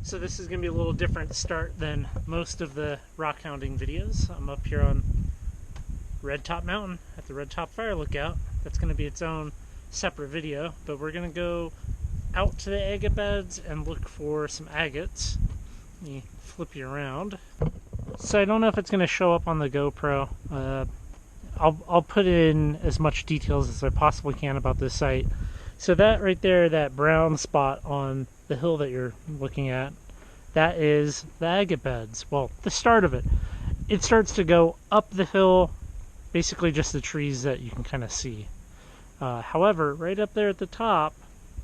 So this is going to be a little different start than most of the rock hounding videos. I'm up here on Red Top Mountain at the Red Top Fire Lookout. That's going to be its own separate video, but we're going to go out to the agate beds and look for some agates. Let me flip you around. So I don't know if it's going to show up on the GoPro. I'll put in as much details as I possibly can about this site. So that right there, that brown spot on the hill that you're looking at, that is the agate beds. Well, the start of it. It starts to go up the hill, basically just the trees that you can kind of see. However, right up there at the top,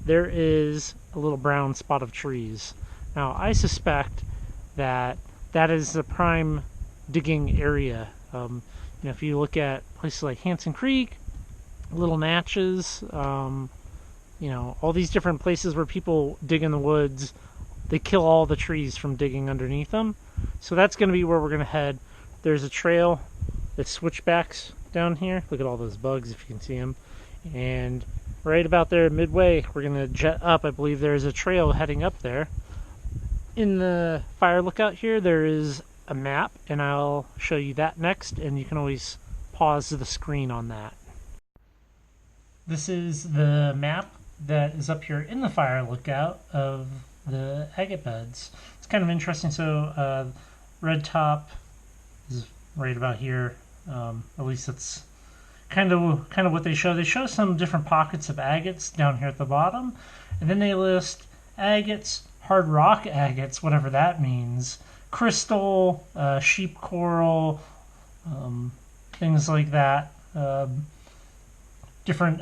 there is a little brown spot of trees. Now, I suspect that that is the prime digging area. If you look at places like Hanson Creek, Little Natchez, all these different places where people dig in the woods, they kill all the trees from digging underneath them. So that's going to be where we're going to head. There's a trail that switchbacks down here. Look at all those bugs if you can see them. And right about there midway, we're going to jet up. I believe there's a trail heading up there. In the fire lookout here, there is a map, and I'll show you that next, and you can always pause the screen on that. This is the map that is up here in the fire lookout of the agate beds. It's kind of interesting. So Red Top is right about here. At least it's kind of what they show. They show some different pockets of agates down here at the bottom, and then they list agates, hard rock agates, whatever that means, crystal, sheep coral, things like that. Different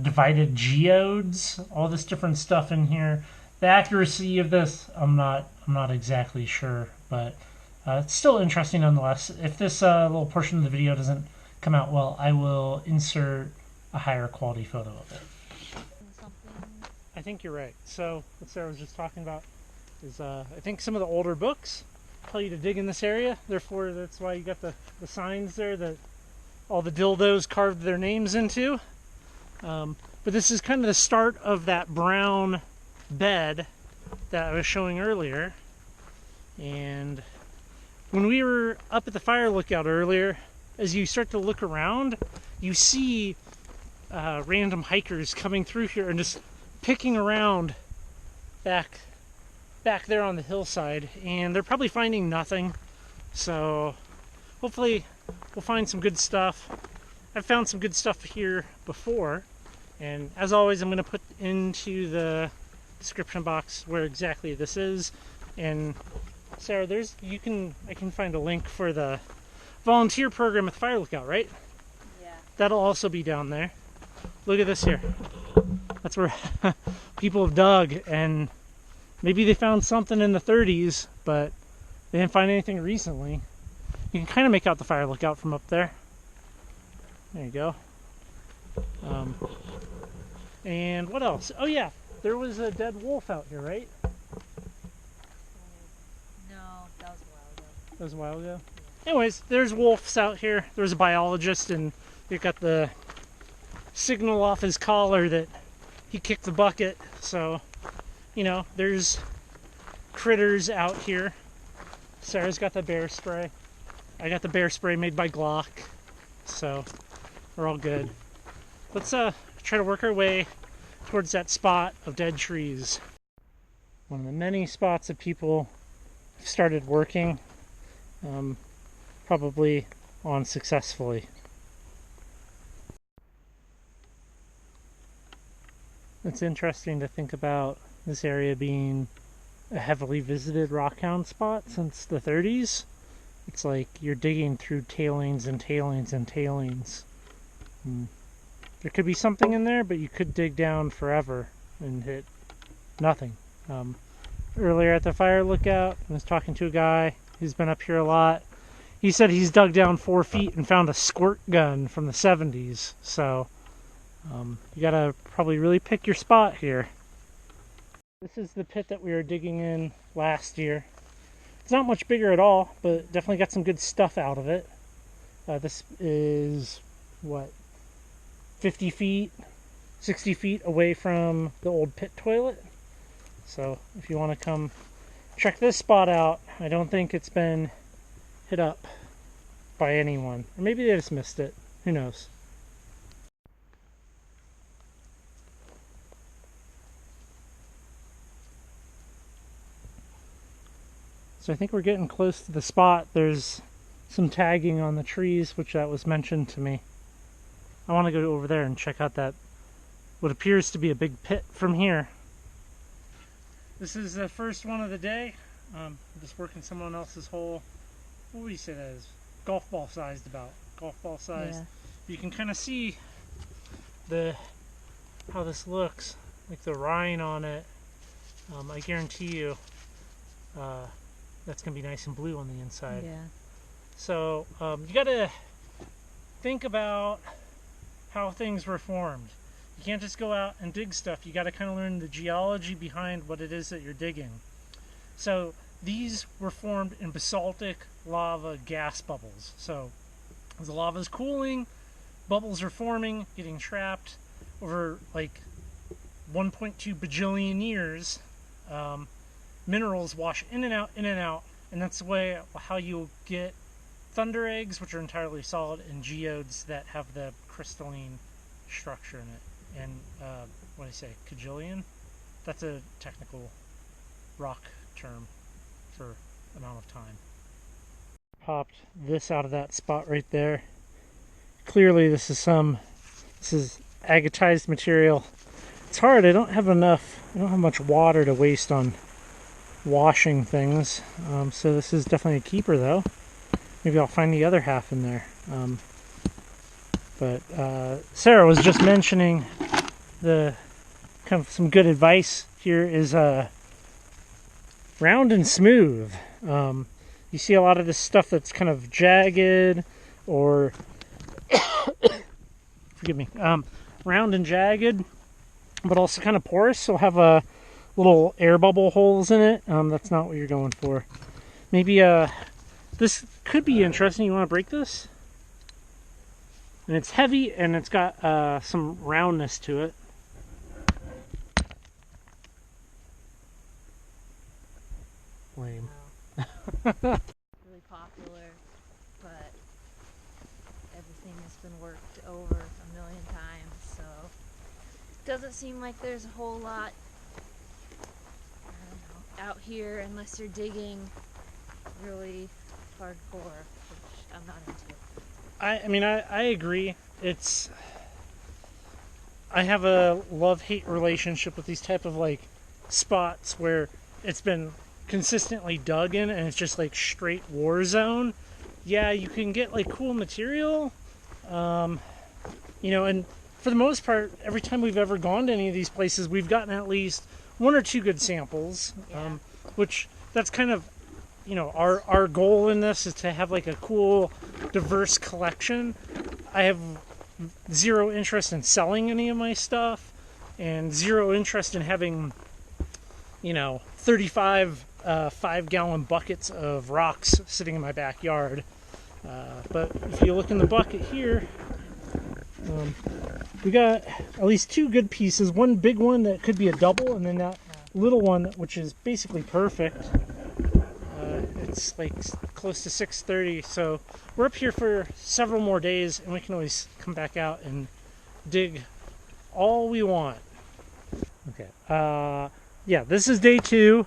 divided geodes, all this different stuff in here. The accuracy of this, I'm not exactly sure, but it's still interesting nonetheless. If this little portion of the video doesn't come out well, I will insert a higher quality photo of it. I think you're right. So what Sarah was just talking about is I think some of the older books tell you to dig in this area. Therefore, that's why you got the signs there that all the dildos carved their names into. But this is kind of the start of that brown bed that I was showing earlier. And when we were up at the fire lookout earlier, as you start to look around, you see random hikers coming through here and just picking around back there on the hillside, and they're probably finding nothing. So hopefully we'll find some good stuff. I've found some good stuff here before, and as always, I'm going to put into the description box where exactly this is. And Sarah, I can find a link for the volunteer program at the Fire Lookout, right? Yeah. That'll also be down there. Look at this here. That's where people have dug, and maybe they found something in the 30s, but they didn't find anything recently. You can kind of make out the Fire Lookout from up there. There you go. And what else? Oh yeah, there was a dead wolf out here, right? No, that was a while ago. That was a while ago? Yeah. Anyways, there's wolves out here. There's a biologist, and he got the signal off his collar that he kicked the bucket. So, there's critters out here. Sarah's got the bear spray. I got the bear spray made by Glock. So, we're all good. Let's try to work our way towards that spot of dead trees. One of the many spots that people have started working, probably unsuccessfully. It's interesting to think about this area being a heavily visited rockhound spot since the 30s. It's like you're digging through tailings and tailings and tailings. There could be something in there, but you could dig down forever and hit nothing. Earlier at the fire lookout, I was talking to a guy who's been up here a lot. He said he's dug down 4 feet and found a squirt gun from the 70s. So you gotta probably really pick your spot here. This is the pit that we were digging in last year. It's not much bigger at all, but definitely got some good stuff out of it. This is, 50 feet, 60 feet away from the old pit toilet. So if you want to come check this spot out. I don't think it's been hit up by anyone. Or maybe they just missed it. Who knows? So I think we're getting close to the spot. There's some tagging on the trees, which that was mentioned to me. I want to go over there and check out that, what appears to be a big pit from here. This is the first one of the day. I'm just working someone else's hole. What would you say that is? Golf ball sized about. Golf ball sized. Yeah. You can kind of see how this looks, like the rind on it. I guarantee you that's going to be nice and blue on the inside. Yeah. So you got to think about how things were formed. You can't just go out and dig stuff. You got to kind of learn the geology behind what it is that you're digging. So these were formed in basaltic lava gas bubbles. So as the lava is cooling, bubbles are forming, getting trapped over like 1.2 bajillion years. Minerals wash in and out, and that's the way how you'll get thunder eggs, which are entirely solid, and geodes that have the crystalline structure in it. And what do I say, cajillion? That's a technical rock term for amount of time. Popped this out of that spot right there. Clearly this is agatized material. It's hard, I don't have much water to waste on washing things. So this is definitely a keeper though. Maybe I'll find the other half in there. But Sarah was just mentioning the kind of some good advice here is round and smooth. You see a lot of this stuff that's kind of jagged or forgive me, round and jagged, but also kind of porous. So have a little air bubble holes in it. That's not what you're going for. Maybe this could be interesting. You want to break this? And it's heavy and it's got some roundness to it. Lame. Really popular, but everything has been worked over a million times, so doesn't seem like there's a whole lot, I don't know, out here unless you're digging really hardcore, which I'm not into. I agree. I have a love-hate relationship with these type of like spots where it's been consistently dug in and it's just like straight war zone. Yeah, you can get like cool material, and for the most part, every time we've ever gone to any of these places, we've gotten at least one or two good samples, which that's kind of, our goal in this is to have like a cool, diverse collection. I have zero interest in selling any of my stuff and zero interest in having, 35 5-gallon buckets of rocks sitting in my backyard. But if you look in the bucket here, we got at least two good pieces. One big one that could be a double, and then that little one, which is basically perfect. It's like close to 6:30, so we're up here for several more days, and we can always come back out and dig all we want. Okay. Yeah, this is day 2.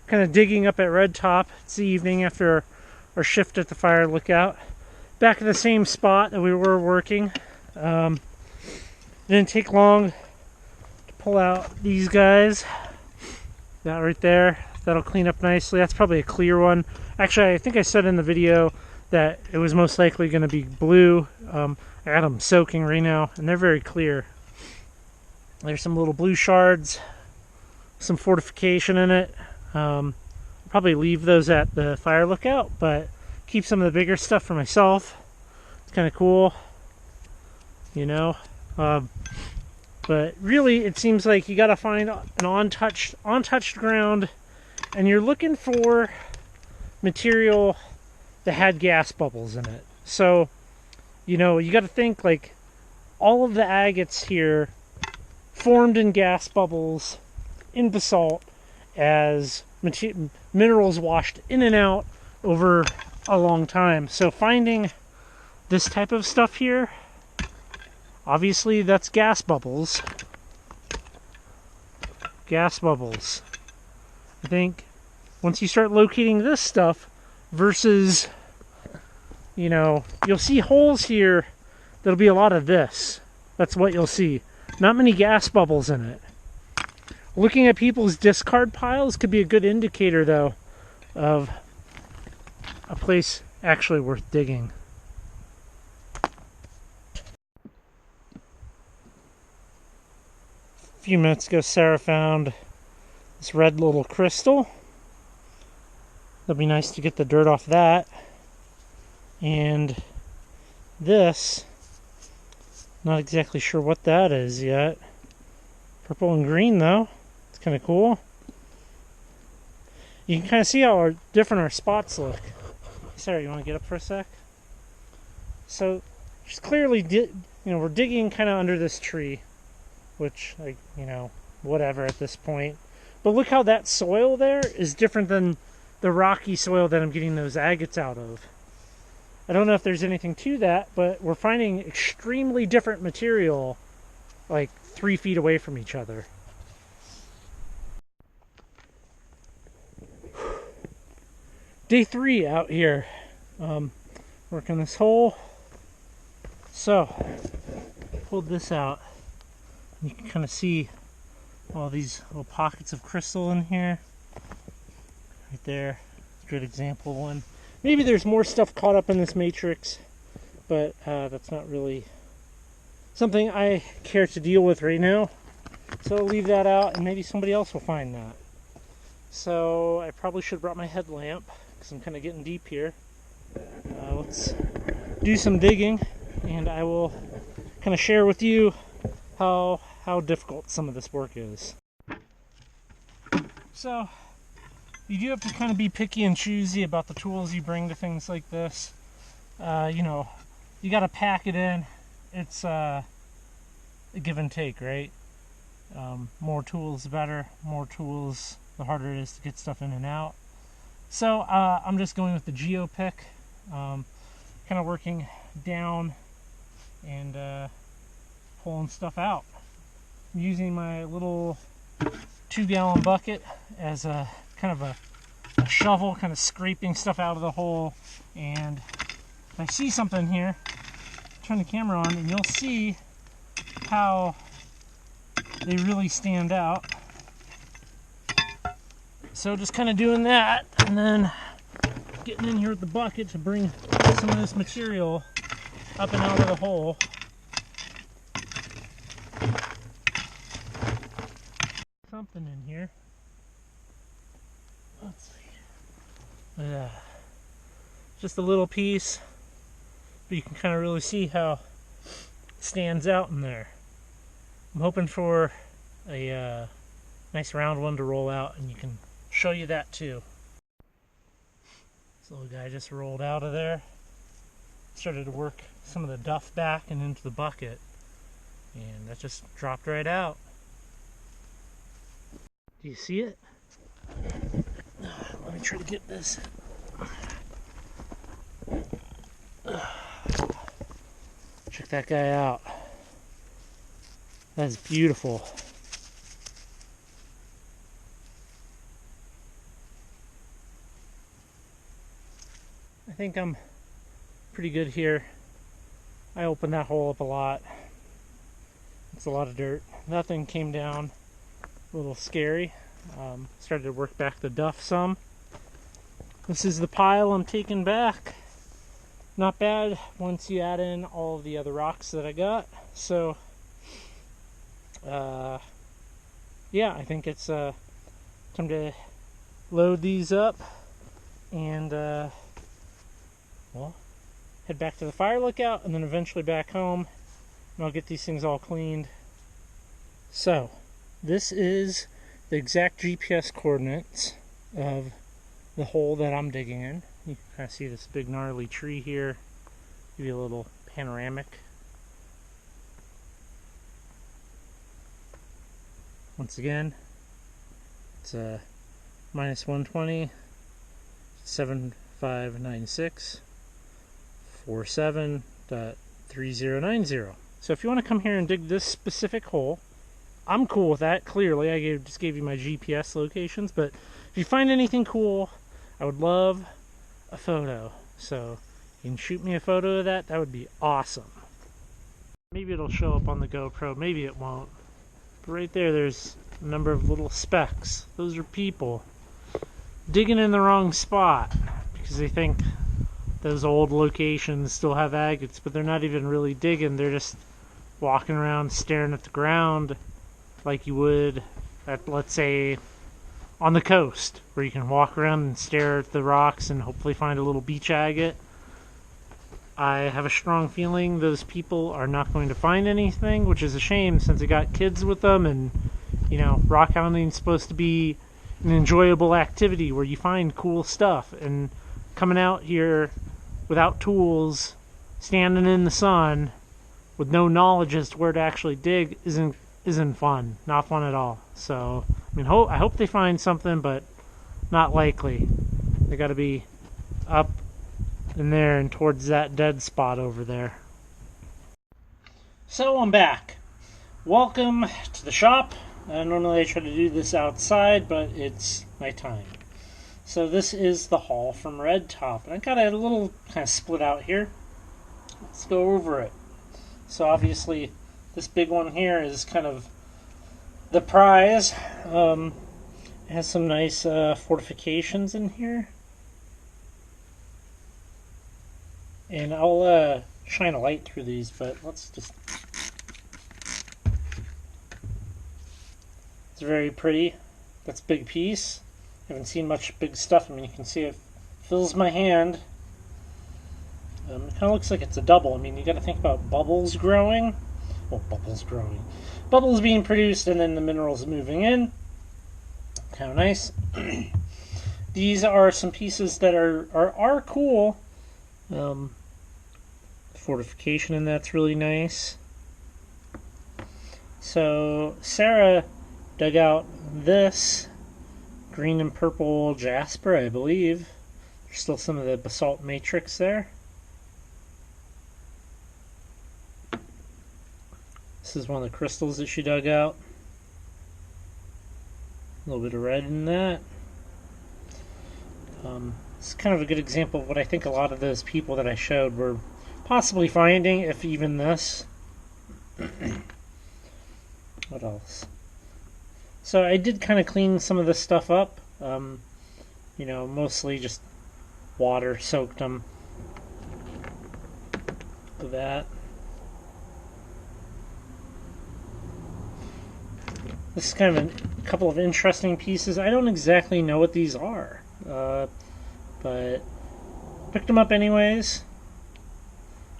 Kind of digging up at Red Top. It's the evening after our shift at the fire lookout. Back at the same spot that we were working. Didn't take long to pull out these guys. That right there. That'll clean up nicely. That's probably a clear one. Actually, I think I said in the video that it was most likely going to be blue. I got them soaking right now, and they're very clear. There's some little blue shards, some fortification in it. Probably leave those at the fire lookout, but keep some of the bigger stuff for myself. It's kind of cool, but really, it seems like you got to find an untouched ground, and you're looking for material that had gas bubbles in it. So, you got to think like all of the agates here formed in gas bubbles in basalt, as minerals washed in and out over a long time. So finding this type of stuff here, obviously that's gas bubbles. Gas bubbles. I think once you start locating this stuff versus, you know, you'll see holes here, there'll be a lot of this. That's what you'll see. Not many gas bubbles in it. Looking at people's discard piles could be a good indicator, though, of a place actually worth digging. A few minutes ago, Sarah found this red little crystal. It'll be nice to get the dirt off that. And this, not exactly sure what that is yet. Purple and green, though. It's kind of cool. You can kind of see how different our spots look. Sarah, you want to get up for a sec? So, just clearly, we're digging kind of under this tree, which, like, whatever at this point. But look how that soil there is different than the rocky soil that I'm getting those agates out of. I don't know if there's anything to that, but we're finding extremely different material like 3 feet away from each other. Day 3 out here, working this hole. So, pulled this out. You can kind of see all these little pockets of crystal in here. Right there, good example one. Maybe there's more stuff caught up in this matrix, but that's not really something I care to deal with right now. So I'll leave that out, and maybe somebody else will find that. So I probably should have brought my headlamp, because I'm kind of getting deep here. Let's do some digging, and I will kind of share with you how difficult some of this work is. So, you do have to kind of be picky and choosy about the tools you bring to things like this. You got to pack it in. It's a give and take, right? More tools, the better. More tools, the harder it is to get stuff in and out. So I'm just going with the Geo Pick, kind of working down and pulling stuff out. I'm using my little 2-gallon bucket as a kind of a shovel, kind of scraping stuff out of the hole. And if I see something here, turn the camera on and you'll see how they really stand out. So just kind of doing that, and then getting in here with the bucket to bring some of this material up and out of the hole. Something in here. Let's see. Yeah, just a little piece, but you can kind of really see how it stands out in there. I'm hoping for a nice round one to roll out, and you can show you that too. This little guy just rolled out of there, started to work some of the duff back and into the bucket, and that just dropped right out. Do you see it? Let me try to get this. Check that guy out. That's beautiful. I think I'm pretty good here. I opened that hole up a lot. It's a lot of dirt. Nothing came down. A little scary. Started to work back the duff some. This is the pile I'm taking back. Not bad once you add in all of the other rocks that I got. So, yeah, I think it's time to load these up and well, head back to the fire lookout and then eventually back home, and I'll get these things all cleaned. So, this is the exact GPS coordinates of the hole that I'm digging in. You can kind of see this big gnarly tree here. Give you a little panoramic. Once again, it's minus 120, 7596, 47.3090. So if you want to come here and dig this specific hole, I'm cool with that. Clearly, I just gave you my GPS locations, but if you find anything cool, I would love a photo. So you can shoot me a photo of that. That would be awesome. Maybe it'll show up on the GoPro, maybe it won't. But right there, there's a number of little specks. Those are people digging in the wrong spot because they think those old locations still have agates, but they're not even really digging. They're just walking around staring at the ground like you would at, let's say, on the coast, where you can walk around and stare at the rocks and hopefully find a little beach agate. I have a strong feeling those people are not going to find anything, which is a shame since they got kids with them, and you know, rock hounding is supposed to be an enjoyable activity where you find cool stuff, and coming out here without tools, standing in the sun with no knowledge as to where to actually dig isn't fun. Not fun at all. So I mean, I hope they find something, but not likely. They got to be up in there and towards that dead spot over there. So I'm back. Welcome to the shop. Normally I try to do this outside, but it's nighttime. So this is the haul from Red Top. And I got a little kind of split out here. Let's go over it. So obviously this big one here is kind of the prize. It has some nice fortifications in here. And I'll shine a light through these, but let's just... It's very pretty. That's a big piece. Haven't seen much big stuff. I mean, you can see it fills my hand. It kind of looks like it's a double. I mean, you got to think about bubbles growing. Well, bubbles growing. Bubbles being produced and then the minerals moving in. Kind of nice. These are some pieces that are cool. Fortification in that's really nice. So Sarah dug out this green and purple jasper, I believe. There's still some of the basalt matrix there. This is one of the crystals that she dug out. A little bit of red in that. It's kind of a good example of what I think a lot of those people that I showed were possibly finding, if even this. What else? So I did kind of clean some of this stuff up. You know, mostly just water soaked them. Look at that. This is kind of a couple of interesting pieces. I don't exactly know what these are, but picked them up anyways.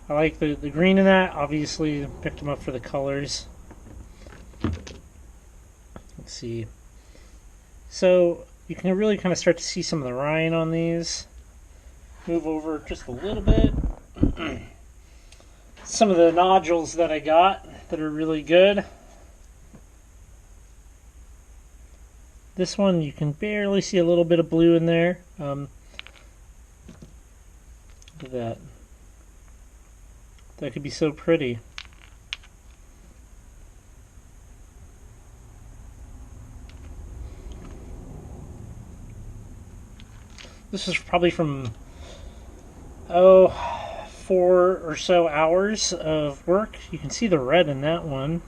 I like the green in that. Obviously, picked them up for the colors. Let's see. So you can really kind of start to see some of the rind on these. Move over just a little bit. Some of the nodules that I got that are really good. This one, you can barely see a little bit of blue in there. Look at that. That could be so pretty. This is probably from, 4 or so hours of work. You can see the red in that one.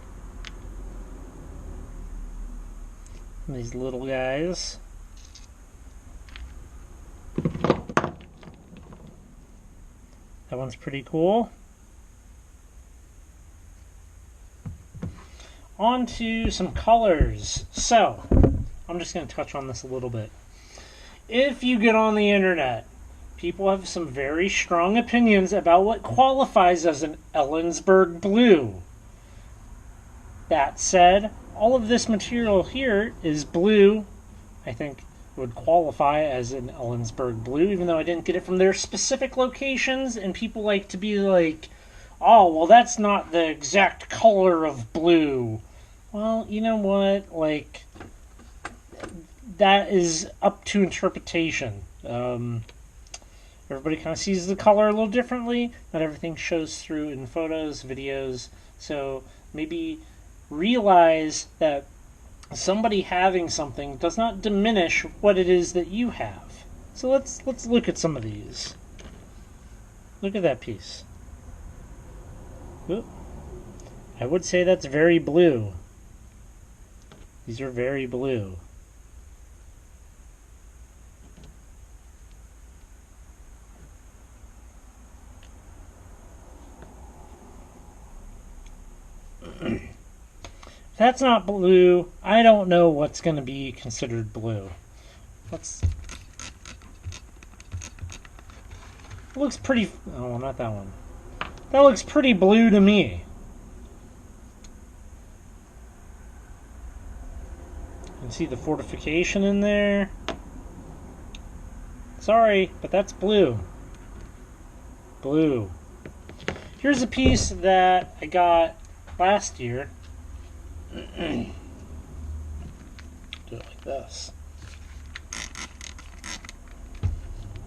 And these little guys. That one's pretty cool. On to some colors. So, I'm just going to touch on this a little bit. If you get on the internet, people have some very strong opinions about what qualifies as an Ellensburg blue. That said, all of this material here is blue. I think it would qualify as an Ellensburg blue, even though I didn't get it from their specific locations, and people like to be like, oh, well, that's not the exact color of blue. Well, you know what? Like, that is up to interpretation. Everybody kind of sees the color a little differently. Not everything shows through in photos, videos. So maybe realize that somebody having something does not diminish what it is that you have. So let's look at some of these. Look at that piece. Oop. I would say that's very blue. These are very blue. If that's not blue, I don't know what's going to be considered blue. It looks pretty... Oh, not that one. That looks pretty blue to me. You can see the fortification in there. Sorry, but that's blue. Blue. Here's a piece that I got last year. Do it like this.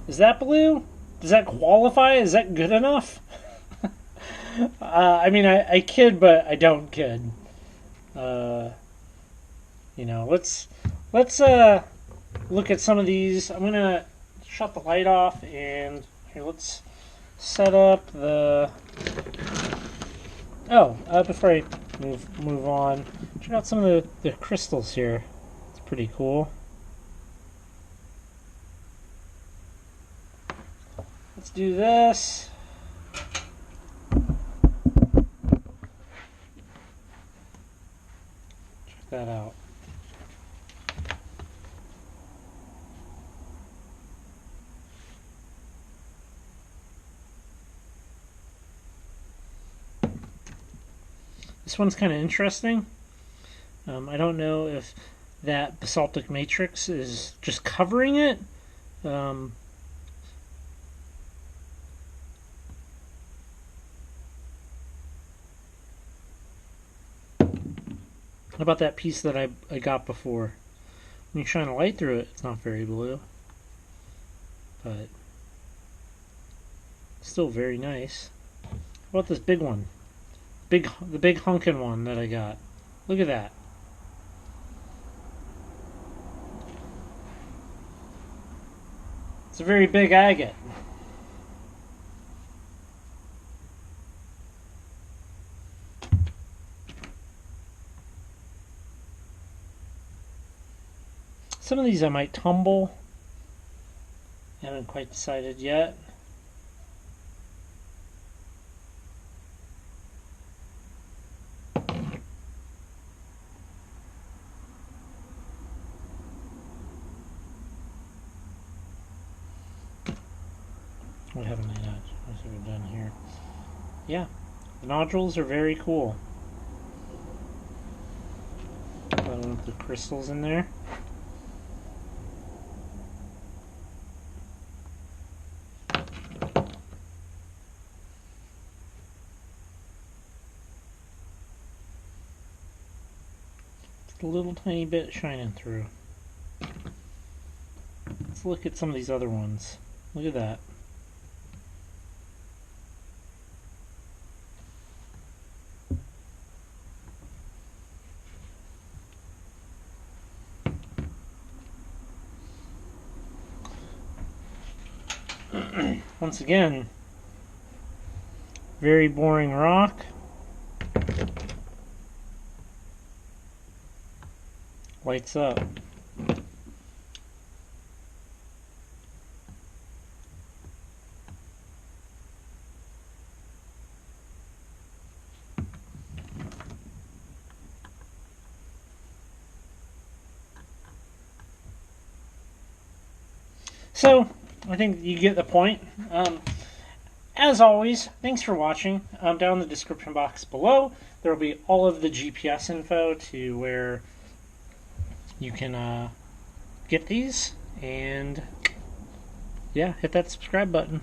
Is that blue? Does that qualify? Is that good enough? I mean, I kid, but I don't kid. You know, let's look at some of these. I'm gonna shut the light off, and here, let's set up the. Oh, before I move on, check out some of the crystals here. It's pretty cool. Let's do this. Check that out. This one's kind of interesting. I don't know if that basaltic matrix is just covering it. How about that piece that I got before? When you shine a light through it, it's not very blue. But still very nice. How about this big one? The big hunkin' one that I got. Look at that. It's a very big agate. Some of these I might tumble. I haven't quite decided yet. What haven't I done? What have I done here? Yeah, the nodules are very cool. The crystals in there. Just a little tiny bit shining through. Let's look at some of these other ones. Look at that. Once again, very boring rock. Lights up. So, I think you get the point. As always, thanks for watching. Down in the description box below, there will be all of the GPS info to where you can get these. And yeah, hit that subscribe button.